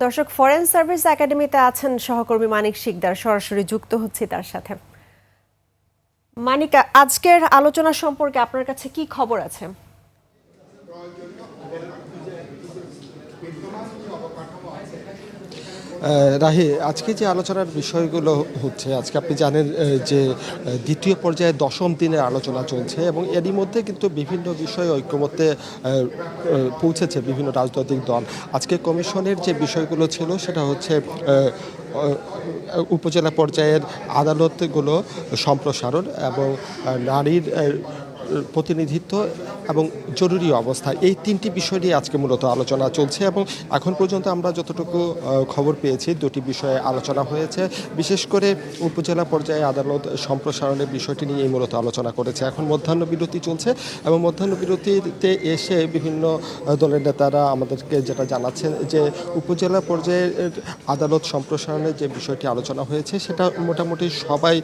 দর্শক, foreign service একাডেমিতে আছেন সহকর্মী মানিক শিকদার, সরাসরি যুক্ত হচ্ছি তার সাথে। মানিক, আজকের আলোচনা সম্পর্কে আপনার কাছে কি খবর আছে? রাহি, আজকে যে আলোচনার বিষয়গুলো হচ্ছে, আজকে আপনি জানেন যে দ্বিতীয় পর্যায়ে 10ম দিনের আলোচনা চলছে এবং এরই মধ্যে কিন্তু বিভিন্ন বিষয়ে ঐকমত্যে পৌঁছেছে বিভিন্ন রাজনৈতিক দল। আজকে কমিশনের যে বিষয়গুলো ছিল সেটা হচ্ছে উপজেলা পর্যায়ের আদালতগুলো সম্প্রসারণ এবং নারীর প্রতিনিধিত্ব এবং জরুরি অবস্থা, এই তিনটি বিষয় নিয়ে আজকে মূলত আলোচনা চলছে এবং এখন পর্যন্ত আমরা যতটুকু খবর পেয়েছি দুটি বিষয়ে আলোচনা হয়েছে। বিশেষ করে উপজেলা পর্যায়ে আদালত সম্প্রসারণের বিষয়টি নিয়েই মূলত আলোচনা করেছে। এখন মধ্যাহ্ন বিরতি চলছে এবং মধ্যাহ্ন বিরতিতে এসে বিভিন্ন দলের নেতারা আমাদেরকে যেটা জানাচ্ছেন যে উপজেলা পর্যায়ের আদালত সম্প্রসারণের যে বিষয়টি আলোচনা হয়েছে সেটা মোটামুটি সবাই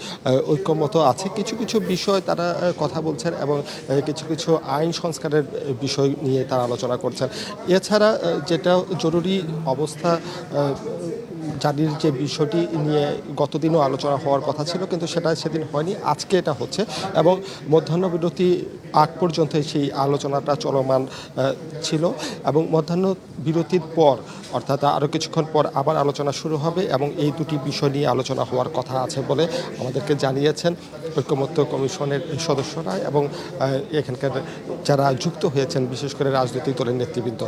ঐক্যমত আছে। কিছু কিছু বিষয় তারা কথা বলছেন এবং কিছু কিছু আইন সংস্কারের বিষয় নিয়ে তারা আলোচনা করছেন। এছাড়া যেটা জরুরি অবস্থা জারির যে বিষয়টি নিয়ে গতদিনও আলোচনা হওয়ার কথা ছিল, কিন্তু সেটা সেদিন হয়নি, আজকে এটা হচ্ছে এবং মধ্যাহ্ন বিরতি আগ পর্যন্ত সেই আলোচনাটা চলমান ছিল এবং মধ্যাহ্ন বিরতির পর অর্থাৎ আরও কিছুক্ষণ পর আবার আলোচনা শুরু হবে এবং এই দুটি বিষয় নিয়ে আলোচনা হওয়ার কথা আছে বলে আমাদেরকে জানিয়েছেন ঐকমত্য কমিশনের সদস্যরা এবং এখানকার যারা যুক্ত হয়েছেন বিশেষ করে রাজনৈতিক দলের নেতৃবৃন্দ।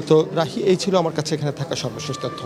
তো রাহি, এই ছিল আমার কাছে এখানে থাকা সর্বশেষ তথ্য।